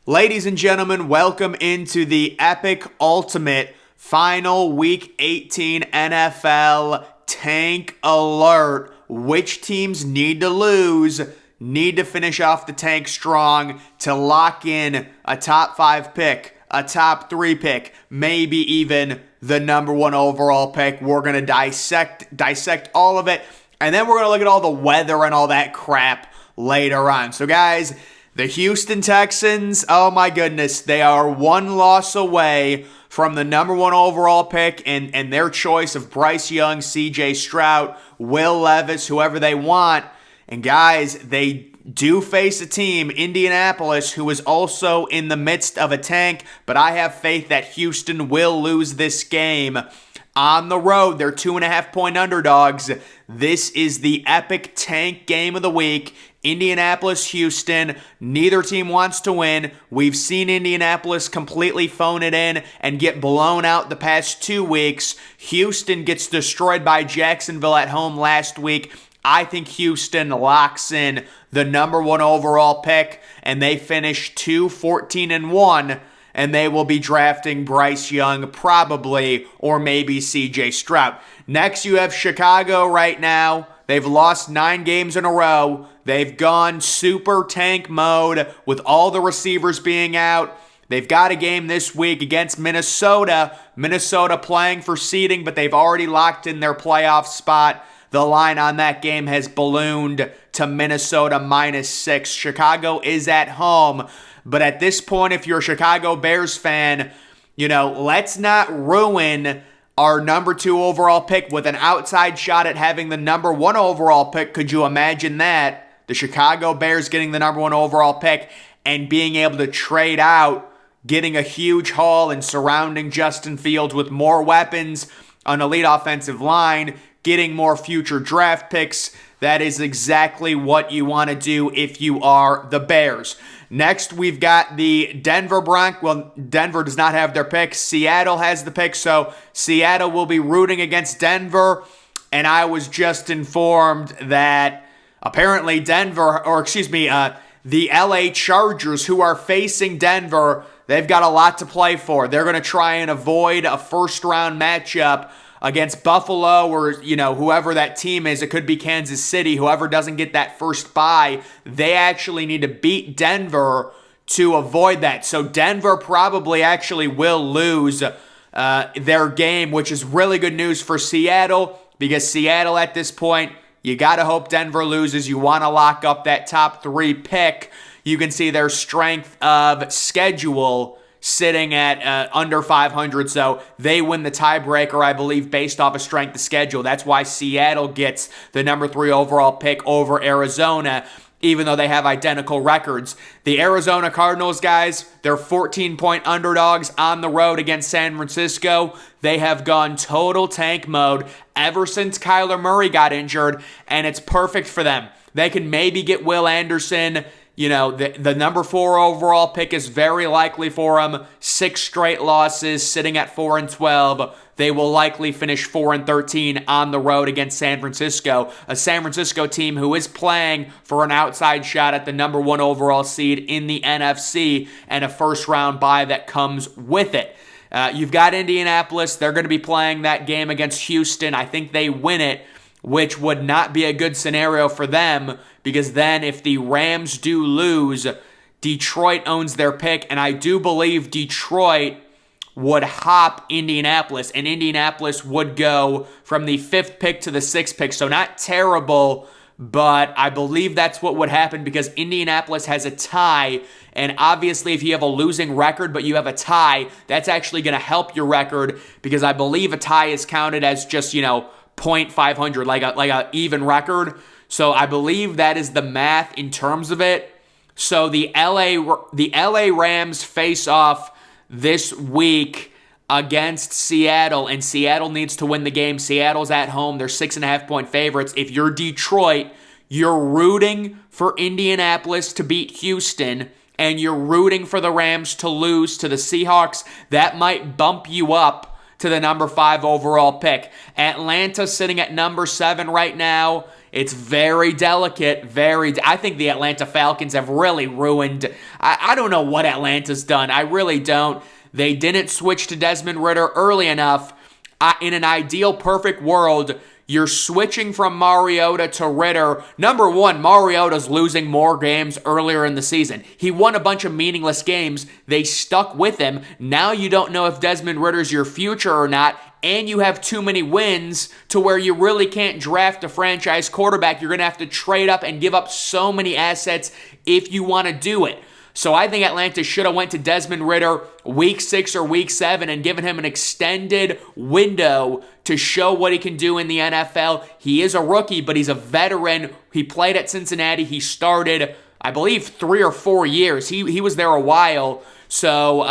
Ladies and gentlemen, welcome into the Epic Ultimate Final Week 18 NFL Tank Alert. Which teams need to lose, need to finish off the tank strong to lock in a top 5 pick, a top 3 pick, maybe even the number 1 overall pick. We're going to dissect all of it, and then we're going to look at all the weather and all that crap later on. So guys, the Houston Texans, oh my goodness, they are 1 loss away from the number 1 overall pick and their choice of Bryce Young, CJ Stroud, Will Levis, whoever they want. And guys, they do face a team, Indianapolis, who is also in the midst of a tank, but I have faith that Houston will lose this game. On the road, they're 2.5-point underdogs. This is the epic tank game of the week. Indianapolis, Houston, neither team wants to win. We've seen Indianapolis completely phone it in and get blown out the past 2 weeks. Houston gets destroyed by Jacksonville at home last week. I think Houston locks in the number 1 overall pick, and they finish 2-14-1, and they will be drafting Bryce Young probably, or maybe CJ Stroud. Next, you have Chicago right now. They've lost 9 games in a row. They've gone super tank mode with all the receivers being out. They've got a game this week against Minnesota. Minnesota playing for seeding, but they've already locked in their playoff spot. The line on that game has ballooned to Minnesota -6. Chicago is at home. But at this point, if you're a Chicago Bears fan, let's not ruin our number 2 overall pick with an outside shot at having the number 1 overall pick. Could you imagine that? The Chicago Bears getting the number 1 overall pick and being able to trade out, getting a huge haul and surrounding Justin Fields with more weapons, an elite offensive line, getting more future draft picks. That is exactly what you want to do if you are the Bears. Next, we've got the Denver Broncos. Well, Denver does not have their pick. Seattle has the pick, so Seattle will be rooting against Denver. And I was just informed that apparently the LA Chargers, who are facing Denver, they've got a lot to play for. They're going to try and avoid a first-round matchup against Buffalo or, whoever that team is. It could be Kansas City. Whoever doesn't get that first bye, they actually need to beat Denver to avoid that. So Denver probably actually will lose their game, which is really good news for Seattle, because Seattle at this point, you got to hope Denver loses. You want to lock up that top 3 pick. You can see their strength of schedule sitting at under 500, so they win the tiebreaker, I believe, based off of strength of schedule. That's why Seattle gets the number 3 overall pick over Arizona, even though they have identical records. The Arizona Cardinals, guys, they're 14-point underdogs on the road against San Francisco. They have gone total tank mode ever since Kyler Murray got injured, and it's perfect for them. They can maybe get Will Anderson. The number 4 overall pick is very likely for them. 6 straight losses, sitting at 4-12. They will likely finish 4-13 on the road against San Francisco, a San Francisco team who is playing for an outside shot at the number 1 overall seed in the NFC and a first-round bye that comes with it. You've got Indianapolis. They're going to be playing that game against Houston. I think they win it, which would not be a good scenario for them, because then if the Rams do lose, Detroit owns their pick, and I do believe Detroit would hop Indianapolis, and Indianapolis would go from the 5th pick to the 6th pick, so not terrible, but I believe that's what would happen because Indianapolis has a tie, and obviously if you have a losing record but you have a tie, that's actually going to help your record, because I believe a tie is counted as just, .500, like a even record. So I believe that is the math in terms of it. So the LA Rams face off this week against Seattle, and Seattle needs to win the game. Seattle's at home. They're 6.5-point favorites. If you're Detroit, you're rooting for Indianapolis to beat Houston, and you're rooting for the Rams to lose to the Seahawks. That might bump you up to the number 5 overall pick. Atlanta sitting at number 7 right now. It's very delicate, I think the Atlanta Falcons have really ruined. I don't know what Atlanta's done. I really don't. They didn't switch to Desmond Ridder early enough. In an ideal, perfect world, you're switching from Mariota to Ridder. Number one, Mariota's losing more games earlier in the season. He won a bunch of meaningless games. They stuck with him. Now you don't know if Desmond Ridder's your future or not, and you have too many wins to where you really can't draft a franchise quarterback. You're going to have to trade up and give up so many assets if you want to do it. So I think Atlanta should have went to Desmond Ridder week 6 or week 7 and given him an extended window to show what he can do in the NFL. He is a rookie, but he's a veteran. He played at Cincinnati. He started, I believe, 3 or 4 years. He was there a while. So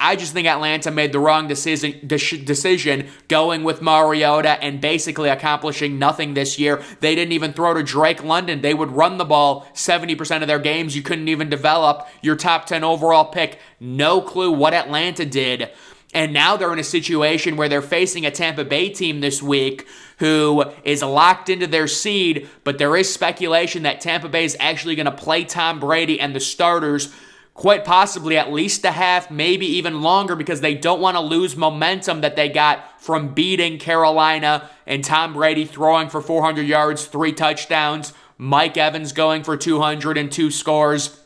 I just think Atlanta made the wrong decision going with Mariota and basically accomplishing nothing this year. They didn't even throw to Drake London. They would run the ball 70% of their games. You couldn't even develop your top 10 overall pick. No clue what Atlanta did. And now they're in a situation where they're facing a Tampa Bay team this week who is locked into their seed, but there is speculation that Tampa Bay is actually going to play Tom Brady and the starters quite possibly at least a half, maybe even longer, because they don't want to lose momentum that they got from beating Carolina and Tom Brady throwing for 400 yards, 3 touchdowns, Mike Evans going for 202 scores.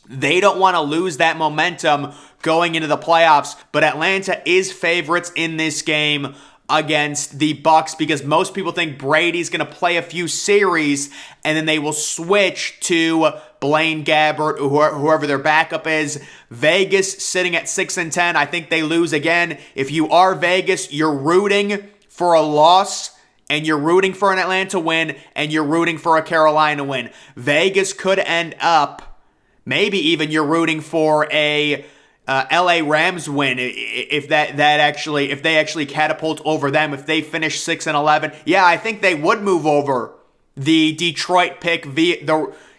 They don't want to lose that momentum going into the playoffs, but Atlanta is favorites in this game against the Bucks because most people think Brady's going to play a few series and then they will switch to Blaine Gabbert or whoever their backup is. Vegas sitting at 6-10. I think they lose again. If you are Vegas, you're rooting for a loss and you're rooting for an Atlanta win and you're rooting for a Carolina win. Vegas could end up, maybe even you're rooting for a LA Rams win if they actually catapult over them, if they finish 6-11. Yeah, I think they would move over the Detroit pick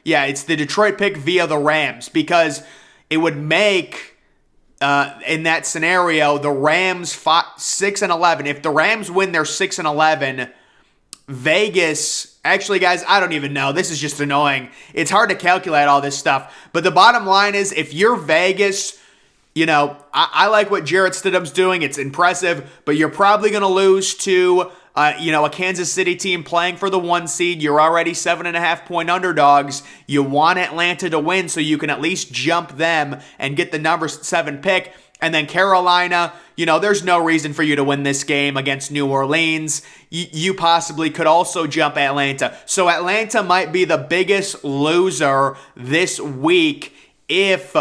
it's the Detroit pick via the Rams because it would make in that scenario the Rams 6-11. If the Rams win, they're 6-11. Vegas, actually, guys, I don't even know. This is just annoying. It's hard to calculate all this stuff. But the bottom line is, if you're Vegas, I like what Jarrett Stidham's doing. It's impressive, but you're probably going to lose to, a Kansas City team playing for the 1 seed. You're already 7.5-point underdogs. You want Atlanta to win so you can at least jump them and get the number 7 pick. And then Carolina, there's no reason for you to win this game against New Orleans. You possibly could also jump Atlanta. So Atlanta might be the biggest loser this week if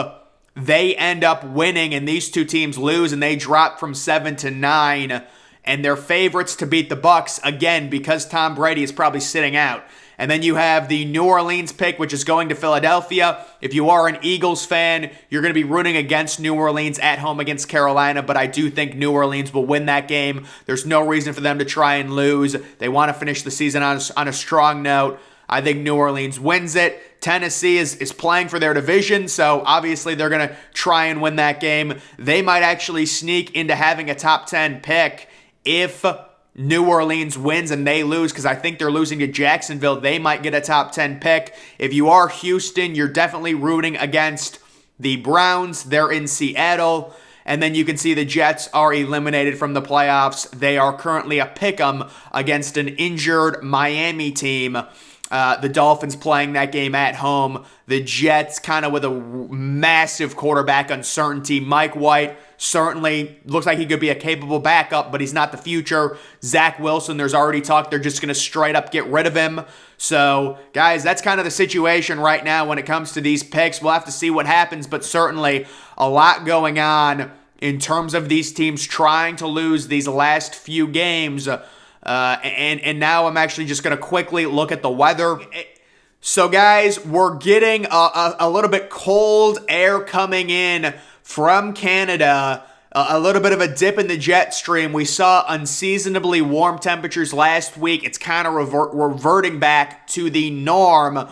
they end up winning and these two teams lose and they drop from 7-9 and they're favorites to beat the Bucks again because Tom Brady is probably sitting out. And then you have the New Orleans pick, which is going to Philadelphia. If you are an Eagles fan, you're going to be rooting against New Orleans at home against Carolina, but I do think New Orleans will win that game. There's no reason for them to try and lose. They want to finish the season on a strong note. I think New Orleans wins it. Tennessee is playing for their division, so obviously they're going to try and win that game. They might actually sneak into having a top 10 pick if New Orleans wins and they lose, because I think they're losing to Jacksonville. They might get a top 10 pick. If you are Houston, you're definitely rooting against the Browns. They're in Seattle. And then you can see the Jets are eliminated from the playoffs. They are currently a pick'em against an injured Miami team. The Dolphins playing that game at home. The Jets kind of with a massive quarterback uncertainty. Mike White certainly looks like he could be a capable backup, but he's not the future. Zach Wilson, there's already talk they're just going to straight up get rid of him. So, guys, that's kind of the situation right now when it comes to these picks. We'll have to see what happens, but certainly a lot going on in terms of these teams trying to lose these last few games. And now I'm actually just going to quickly look at the weather. So, guys, we're getting a little bit cold air coming in from Canada. A little bit of a dip in the jet stream. We saw unseasonably warm temperatures last week. It's kind of reverting back to the norm.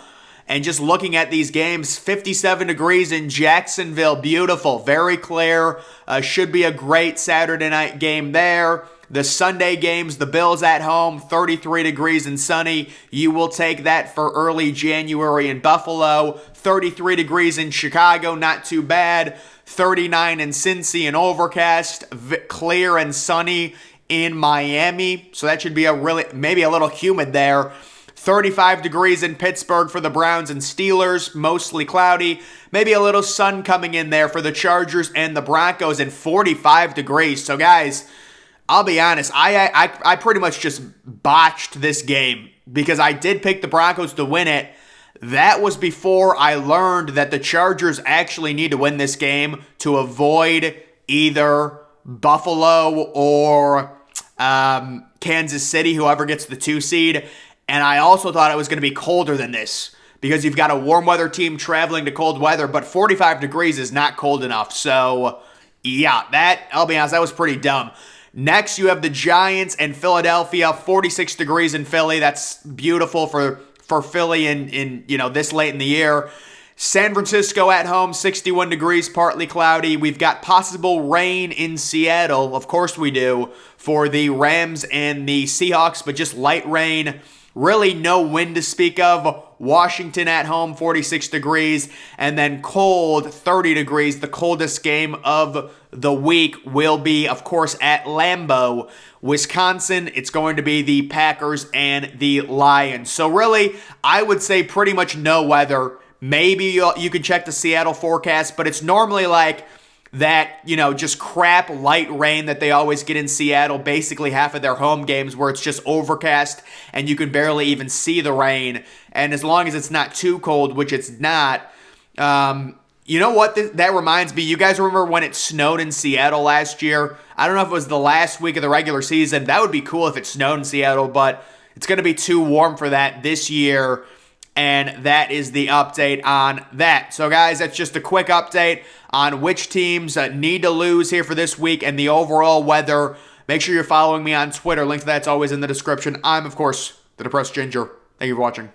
And just looking at these games, 57 degrees in Jacksonville. Beautiful. Very clear. Should be a great Saturday night game there. The Sunday games, the Bills at home, 33 degrees and sunny. You will take that for early January in Buffalo. 33 degrees in Chicago, not too bad. 39 in Cincy and overcast. Clear and sunny in Miami. So that should be maybe a little humid there. 35 degrees in Pittsburgh for the Browns and Steelers, mostly cloudy. Maybe a little sun coming in there for the Chargers and the Broncos, and 45 degrees. So guys, I'll be honest, I pretty much just botched this game because I did pick the Broncos to win it. That was before I learned that the Chargers actually need to win this game to avoid either Buffalo or Kansas City, whoever gets the 2 seed. And I also thought it was going to be colder than this because you've got a warm weather team traveling to cold weather, but 45 degrees is not cold enough. So, yeah, I'll be honest, that was pretty dumb. Next, you have the Giants and Philadelphia, 46 degrees in Philly. That's beautiful for Philly in this late in the year. San Francisco at home, 61 degrees, partly cloudy. We've got possible rain in Seattle. Of course we do, for the Rams and the Seahawks, but just light rain. Really no wind to speak of. Washington at home, 46 degrees. And then cold, 30 degrees. The coldest game of the week will be, of course, at Lambeau, Wisconsin. It's going to be the Packers and the Lions. So really, I would say pretty much no weather. Maybe you can check the Seattle forecast, but it's normally like that, just crap light rain that they always get in Seattle, basically half of their home games where it's just overcast and you can barely even see the rain. And as long as it's not too cold, which it's not, you know what? That reminds me, you guys remember when it snowed in Seattle last year? I don't know if it was the last week of the regular season. That would be cool if it snowed in Seattle, but it's going to be too warm for that this year. And that is the update on that. So, guys, that's just a quick update on which teams need to lose here for this week and the overall weather. Make sure you're following me on Twitter. Link to that's always in the description. I'm, of course, the Depressed Ginger. Thank you for watching.